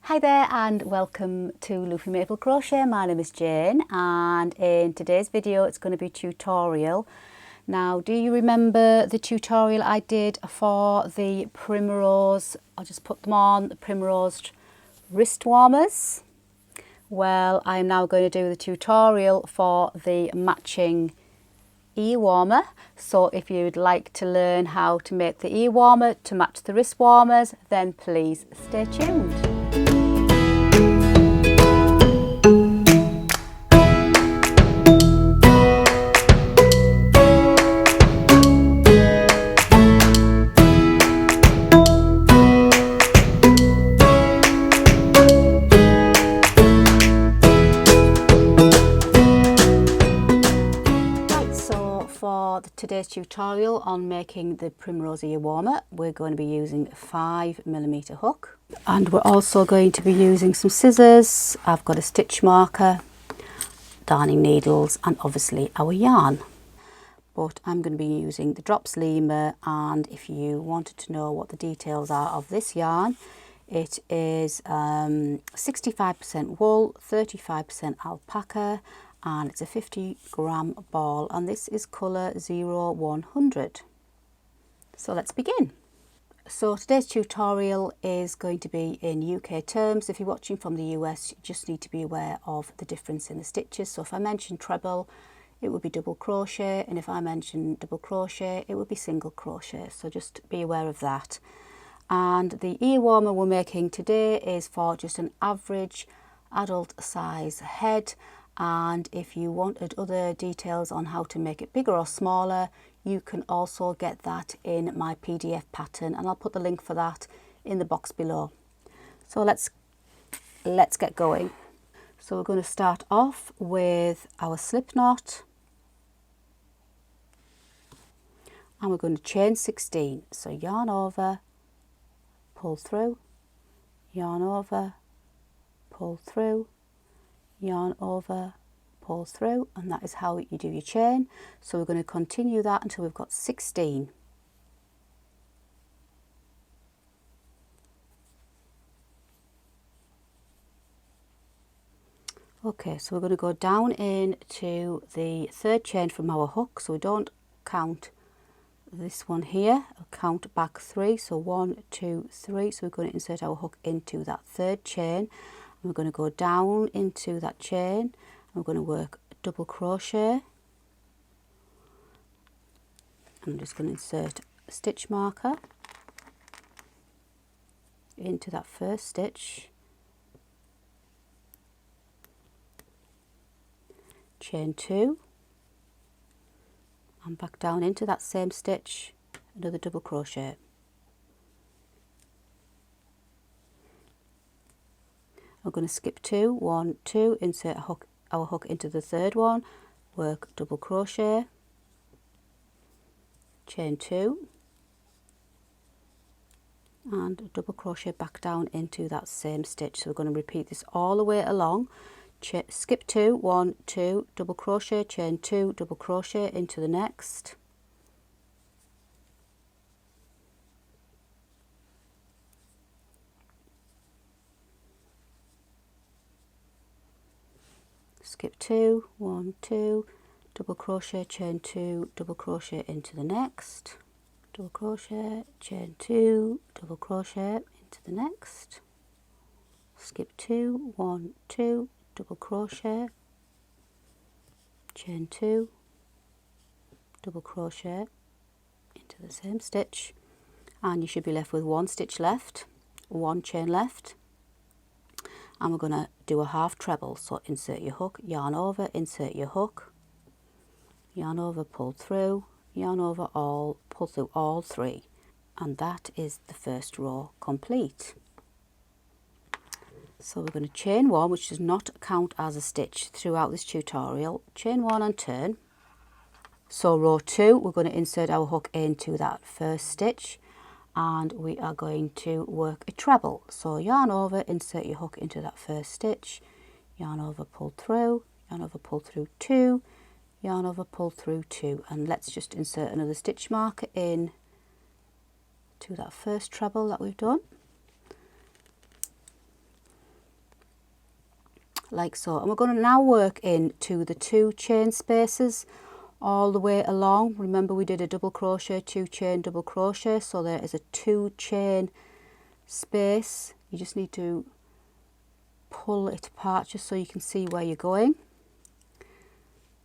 Hi there and welcome to Loopy Mabel Crochet. My name is Jane and in today's video it's going to be a tutorial. Now, do you remember the tutorial I did for the Primrose, I'll just put them on, the Primrose wrist warmers? Well, I'm now going to do the tutorial for the matching ear warmer. So if you'd like to learn how to make the ear warmer to match the wrist warmers, then please stay tuned. For today's tutorial on making the Primrose ear warmer, we're going to be using a 5mm hook, and we're also going to be using some scissors. I've got a stitch marker, darning needles, and obviously our yarn. But I'm going to be using the Drops Lemur, and if you wanted to know what the details are of this yarn, it is 65% wool, 35% alpaca, and it's a 50-gram ball, and this is colour 0100. So let's begin. So today's tutorial is going to be in UK terms. If you're watching from the US, you just need to be aware of the difference in the stitches. So if I mention treble, it would be double crochet, and if I mention double crochet, it would be single crochet. So just be aware of that. And the ear warmer we're making today is for just an average adult size head. And if you wanted other details on how to make it bigger or smaller, you can also get that in my PDF pattern, and I'll put the link for that in the box below. So let's get going. So we're going to start off with our slip knot, and we're going to chain 16. So yarn over, pull through, yarn over, pull through, yarn over, pull through, and that is how you do your chain. So we're going to continue that until we've got 16. Okay, so we're going to go down into the third chain from our hook, so we don't count this one here. I'll count back 3, so 1, 2, 3. So we're going to insert our hook into that third chain. We're going to go down into that chain, and we're going to work a double crochet. I'm just going to insert a stitch marker into that first stitch, chain 2, and back down into that same stitch, another double crochet. We're going to skip 2, 1, 2, insert our hook into the third one, work double crochet, chain 2, and double crochet back down into that same stitch. So we're going to repeat this all the way along. Skip 2, 1, 2, double crochet, chain 2, double crochet into the next. Skip 2, 1, 2, double crochet, chain 2, double crochet into the next, double crochet, chain 2, double crochet into the next, skip 2, 1, 2, double crochet, chain 2, double crochet into the same stitch, and you should be left with 1 stitch left, 1 chain left. And we're going to do a half treble. So insert your hook, yarn over, insert your hook, yarn over, pull through, yarn over, all, pull through all 3, and that is the first row complete. So we're going to chain 1, which does not count as a stitch throughout this tutorial, chain 1 and turn. So row 2, we're going to insert our hook into that first stitch, and we are going to work a treble. So yarn over, insert your hook into that first stitch, yarn over, pull through, yarn over, pull through 2, yarn over, pull through 2, and let's just insert another stitch marker in to that first treble that we've done. like so. And we're going to now work into the 2 chain spaces all the way along. Remember, we did a double crochet, 2 chain, double crochet, so there is a 2 chain space. You just need to pull it apart just so you can see where you're going.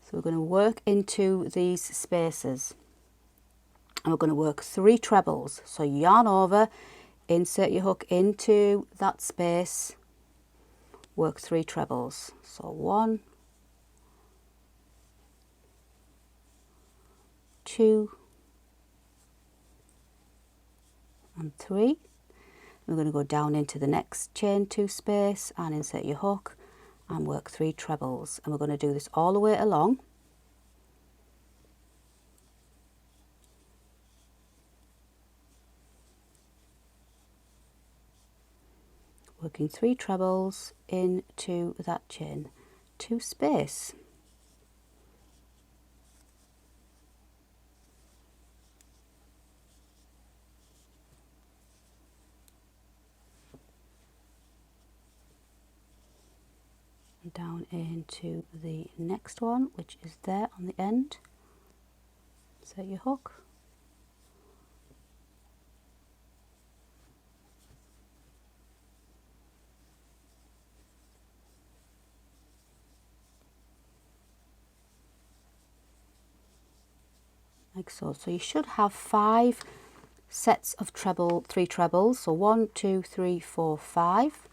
So we're going to work into these spaces, and we're going to work 3 trebles. So yarn over, insert your hook into that space, work 3 trebles. So 1, 2 and 3. We're going to go down into the next chain 2 space and insert your hook and work 3 trebles, and we're going to do this all the way along. Working 3 trebles into that chain 2 space. Down into the next one, which is there on the end. Insert your hook. Like so. So you should have 5 sets of 3 trebles. So 1, 2, 3, 4, 5.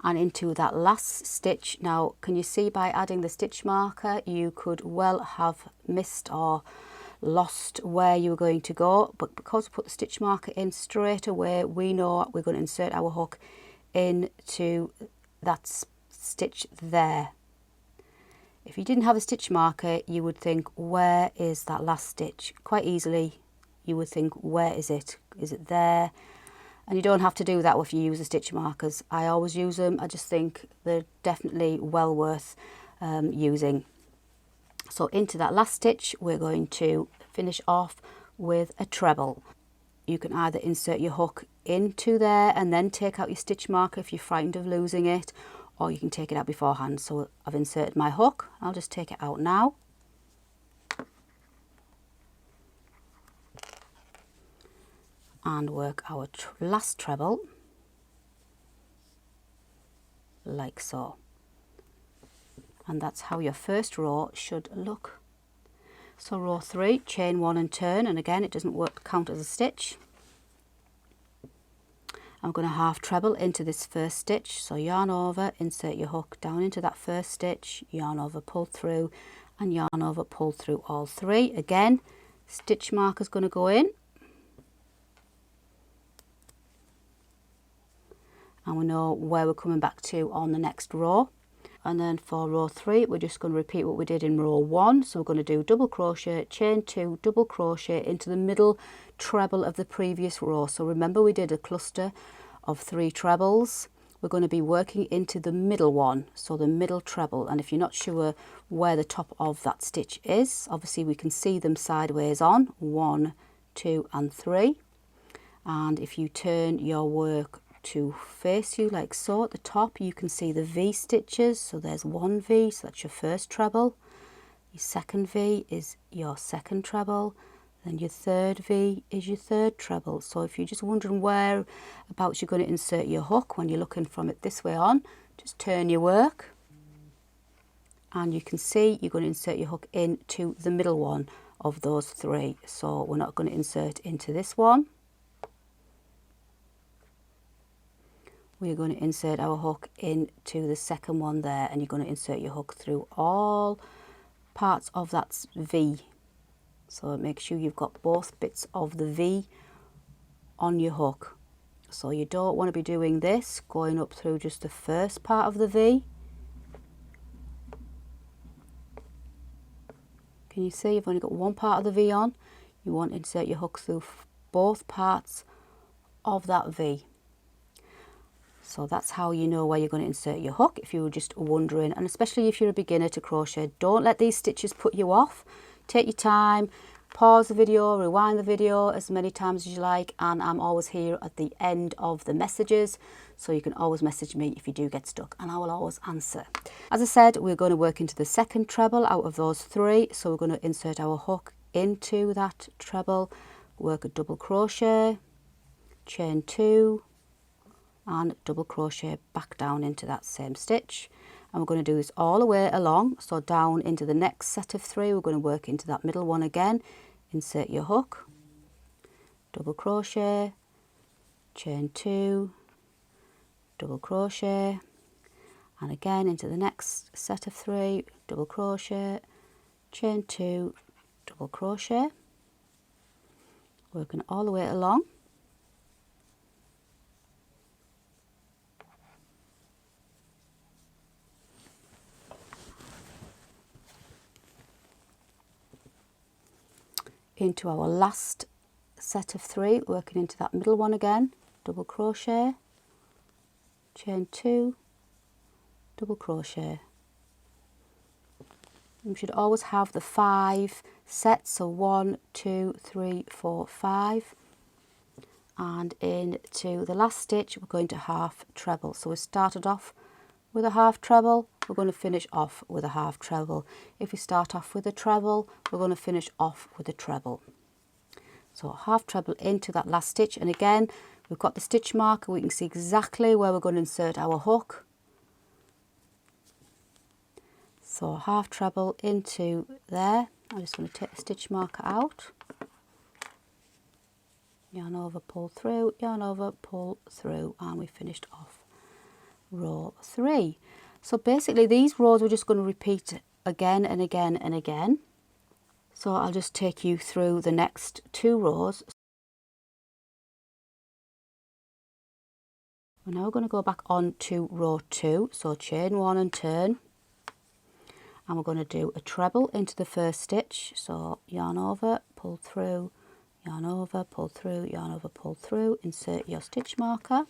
And into that last stitch. Now, can you see by adding the stitch marker, you could well have missed or lost where you were going to go, but because we put the stitch marker in straight away, we know we're going to insert our hook into that stitch there. If you didn't have a stitch marker, you would think, where is that last stitch? Quite easily, you would think, where is it? Is it there? And you don't have to do that if you use the stitch markers. I always use them. I just think they're definitely well worth using. So into that last stitch, we're going to finish off with a treble. You can either insert your hook into there and then take out your stitch marker if you're frightened of losing it, or you can take it out beforehand. So I've inserted my hook. I'll just take it out now. And work our last treble like so, and that's how your first row should look. So row 3, chain 1 and turn, and again it doesn't count as a stitch. I'm going to half treble into this first stitch, so yarn over, insert your hook down into that first stitch, yarn over, pull through, and yarn over, pull through all 3. Again, stitch marker is going to go in. And we know where we're coming back to on the next row. And then for row 3, we're just going to repeat what we did in row 1. So we're going to do double crochet, chain 2, double crochet into the middle treble of the previous row. So remember, we did a cluster of 3 trebles. We're going to be working into the middle one, so the middle treble. And if you're not sure where the top of that stitch is, obviously we can see them sideways on 1, 2 and 3. And if you turn your work to face you like so, at the top you can see the V stitches. So there's 1 V, so that's your first treble. Your second V is your second treble. Then your third V is your third treble. So if you're just wondering whereabouts you're going to insert your hook when you're looking from it this way on, just turn your work and you can see you're going to insert your hook into the middle one of those 3. So we're not going to insert into this one. We're going to insert our hook into the second one there, and you're going to insert your hook through all parts of that V. So make sure you've got both bits of the V on your hook. So you don't want to be doing this, going up through just the first part of the V. Can you see you've only got one part of the V on? You want to insert your hook through both parts of that V. So that's how you know where you're going to insert your hook if you were just wondering, and especially if you're a beginner to crochet. Don't let these stitches put you off. Take your time, pause the video, rewind the video as many times as you like, and I'm always here at the end of the messages, so you can always message me if you do get stuck, and I will always answer. As I said, we're going to work into the second treble out of those 3, so we're going to insert our hook into that treble, work a double crochet, chain 2 and double crochet back down into that same stitch. And we're going to do this all the way along, so down into the next set of 3 we're going to work into that middle one again, insert your hook, double crochet, chain 2, double crochet, and again into the next set of 3, double crochet, chain 2, double crochet, working all the way along. Into our last set of 3, working into that middle one again, double crochet, chain 2, double crochet. You should always have the 5 sets, so 1, 2, 3, 4, 5, and into the last stitch we're going to half treble. So we started off with a half treble, we're going to finish off with a half treble. If we start off with a treble, we're going to finish off with a treble. So half treble into that last stitch, and again we've got the stitch marker, we can see exactly where we're going to insert our hook. So half treble into there. I'm just going to take the stitch marker out, yarn over, pull through, yarn over, pull through, and we finished off row 3. So basically these rows we're just going to repeat again and again and again. So I'll just take you through the next 2 rows. We're now going to go back on to row 2, so chain 1 and turn, and we're going to do a treble into the first stitch. So yarn over, pull through, yarn over, pull through, yarn over, pull through, insert your stitch marker.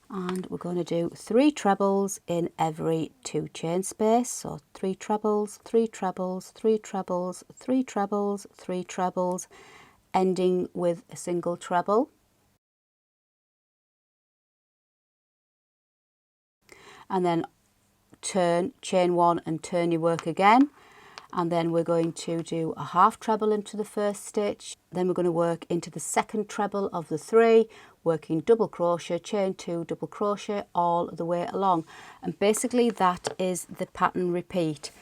And we're going to do 3 trebles in every 2 chain space. So 3 trebles, 3 trebles, 3 trebles, 3 trebles, 3 trebles, ending with a single treble. And then turn, chain 1 and turn your work again. And then we're going to do a half treble into the first stitch. Then we're going to work into the second treble of the 3, working double crochet, chain 2, double crochet all the way along. And basically that is the pattern repeat.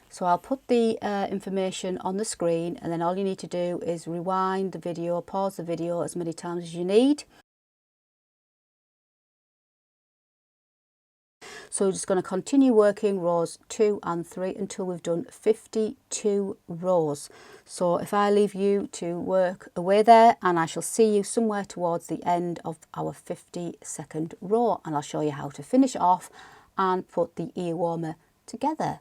So I'll put the information on the screen, and then all you need to do is rewind the video, pause the video as many times as you need. So we're just going to continue working rows 2 and 3 until we've done 52 rows. So if I leave you to work away there, and I shall see you somewhere towards the end of our 52nd row, and I'll show you how to finish off and put the ear warmer together.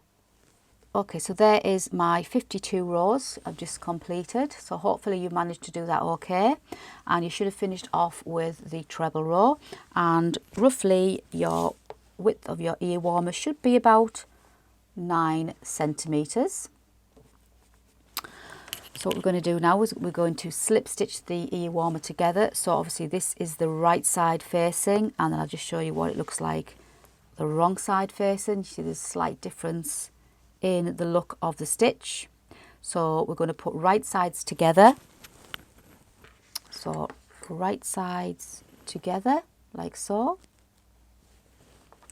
Okay, so there is my 52 rows I've just completed. So hopefully you managed to do that okay, and you should have finished off with the treble row, and roughly your width of your ear warmer should be about 9 centimeters. So what we're going to do now is we're going to slip stitch the ear warmer together. So obviously this is the right side facing, and then I'll just show you what it looks like the wrong side facing. You see there's a slight difference in the look of the stitch. So we're going to put right sides together. So right sides together like so.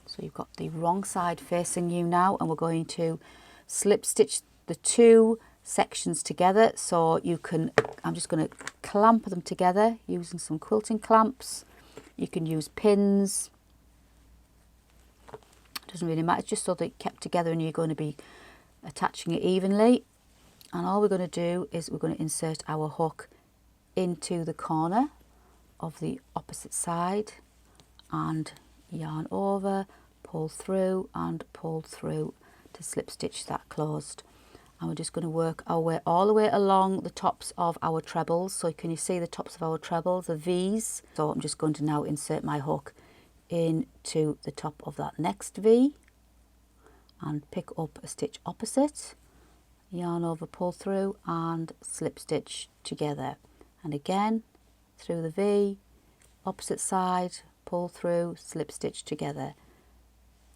So you've got the wrong side facing you now, and we're going to slip stitch the 2 sections together. So you can, I'm just going to clamp them together using some quilting clamps. You can use pins, doesn't really matter, it's just so they're kept together and you're going to be attaching it evenly. And all we're going to do is we're going to insert our hook into the corner of the opposite side and yarn over, pull through and pull through to slip stitch that closed. And we're just going to work our way all the way along the tops of our trebles. So can you see the tops of our trebles, the V's? So I'm just going to now insert my hook into the top of that next V and pick up a stitch opposite yarn over, pull through and slip stitch together, and again through the V, opposite side, pull through, slip stitch together,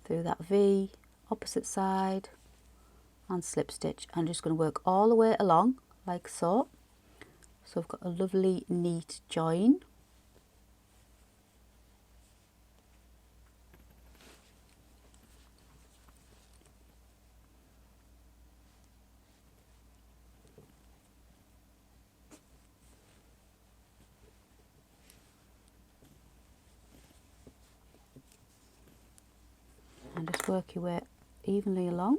through that V, opposite side and slip stitch. I'm just going to work all the way along like so. So I've got a lovely neat join. And just work your way evenly along.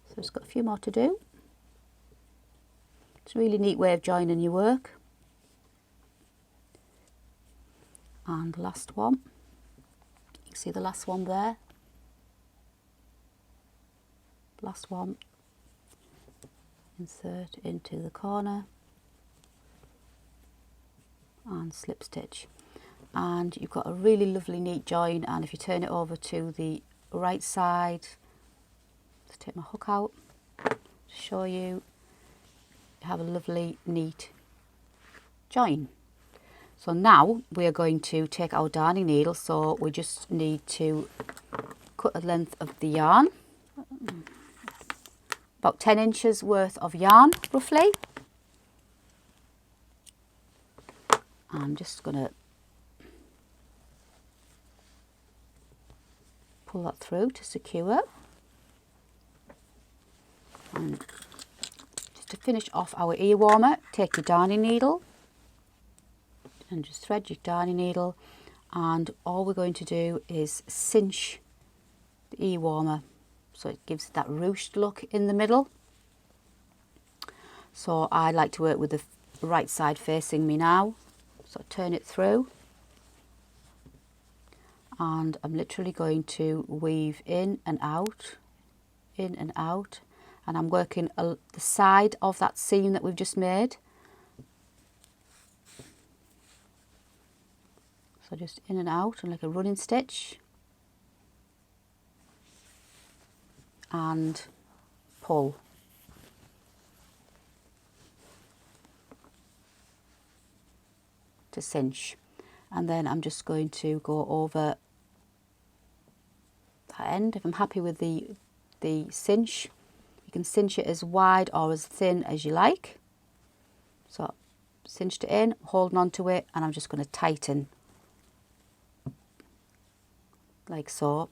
So it's got a few more to do. It's a really neat way of joining your work. And the last one, you can see the last one there. Last one, insert into the corner and slip stitch. And you've got a really lovely neat join, and if you turn it over to the right side, let's take my hook out to show you, have a lovely neat join. So now we are going to take our darning needle, so we just need to cut a length of the yarn, about 10 inches worth of yarn roughly. I'm just going to pull that through to secure, and just to finish off our ear warmer, take your darning needle and just thread your darning needle, and all we're going to do is cinch the ear warmer so it gives that ruched look in the middle. So I like to work with the right side facing me now, so turn it through. And I'm literally going to weave in and out, and I'm working the side of that seam that we've just made. So just in and out, and like a running stitch, and pull. To cinch. And then I'm just going to go over that end. If I'm happy with the cinch, you can cinch it as wide or as thin as you like. So cinched it in, holding on to it, and I'm just going to tighten like so.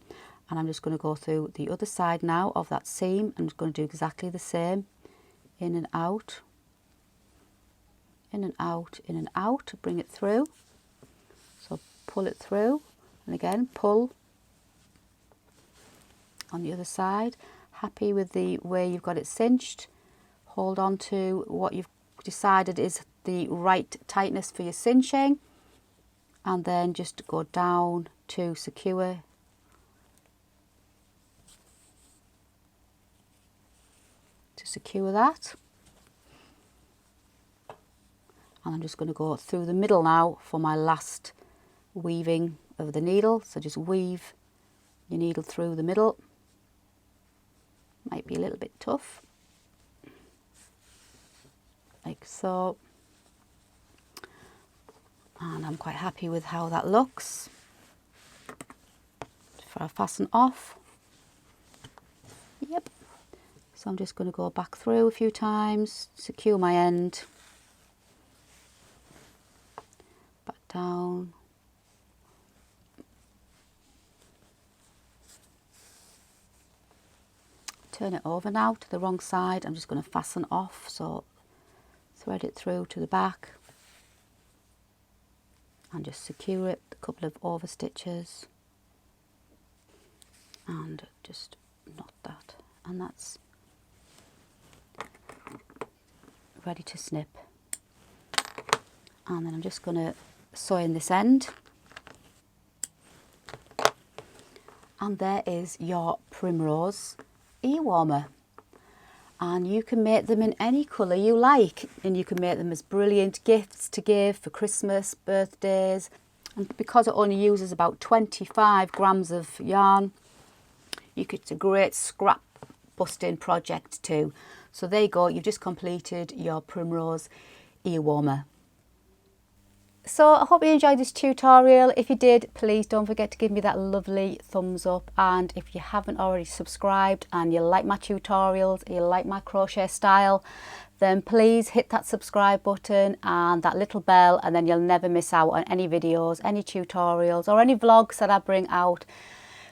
And I'm just going to go through the other side now of that seam. I'm just going to do exactly the same, in and out, in and out, in and out to bring it through. So pull it through, and again pull on the other side. Happy with the way you've got it cinched, hold on to what you've decided is the right tightness for your cinching, and then just go down to secure. To secure that. And I'm just going to go through the middle now for my last weaving of the needle. So just weave your needle through the middle. Might be a little bit tough, like so, and I'm quite happy with how that looks. Before I fasten off, yep. So I'm just going to go back through a few times, secure my end, back down, turn it over now to the wrong side. I'm just going to fasten off, so thread it through to the back and just secure it, a couple of over stitches, and just knot that, and that's ready to snip. And then I'm just going to sew in this end, and there is your Primrose ear warmer. And you can make them in any colour you like, and you can make them as brilliant gifts to give for Christmas, birthdays. And because it only uses about 25 grams of yarn, it's a great scrapbook busting project too. So there you go, you've just completed your Primrose ear warmer. So I hope you enjoyed this tutorial. If you did, please don't forget to give me that lovely thumbs up, and if you haven't already subscribed and you like my tutorials, you like my crochet style, then please hit that subscribe button and that little bell, and then you'll never miss out on any videos, any tutorials or any vlogs that I bring out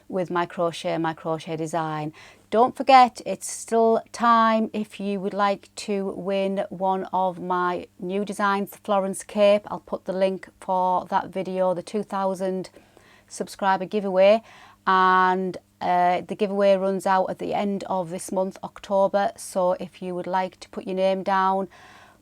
with my crochet design. Don't forget, it's still time if you would like to win one of my new designs, the Florence Cape. I'll put the link for that video, the 2000 subscriber giveaway, and the giveaway runs out at the end of this month, October. So if you would like to put your name down,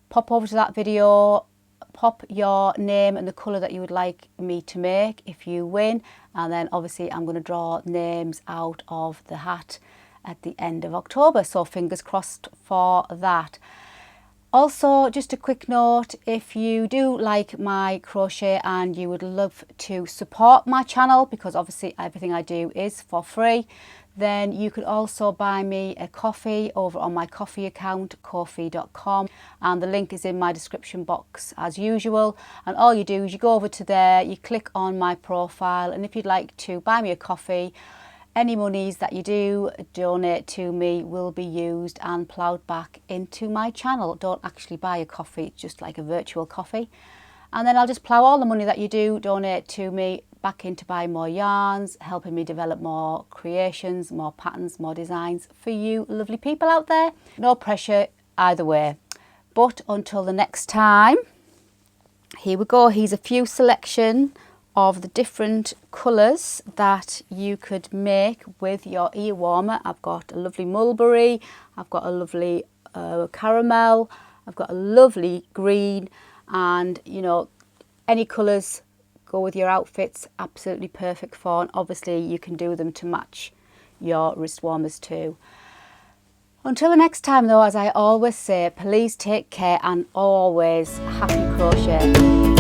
pop over to that video, pop your name and the colour that you would like me to make if you win, and then obviously I'm going to draw names out of the hat at the end of October, so fingers crossed for that. Also, just a quick note, if you do like my crochet and you would love to support my channel, because obviously everything I do is for free, then you could also buy me a coffee over on my coffee account, ko-fi.com, and the link is in my description box as usual. And all you do is you go over to there, you click on my profile, and if you'd like to buy me a coffee, any monies that you do donate to me will be used and ploughed back into my channel. Don't actually buy a coffee, it's just like a virtual coffee. And then I'll just plough all the money that you do donate to me back into buying more yarns, helping me develop more creations, more patterns, more designs for you lovely people out there. No pressure either way. But until the next time, here we go. Here's a few selection of the different colours that you could make with your ear warmer. I've got a lovely mulberry, I've got a lovely caramel, I've got a lovely green, and you know, any colours go with your outfits, absolutely perfect for, and obviously you can do them to match your wrist warmers too. Until the next time though, as I always say, please take care and always happy crochet.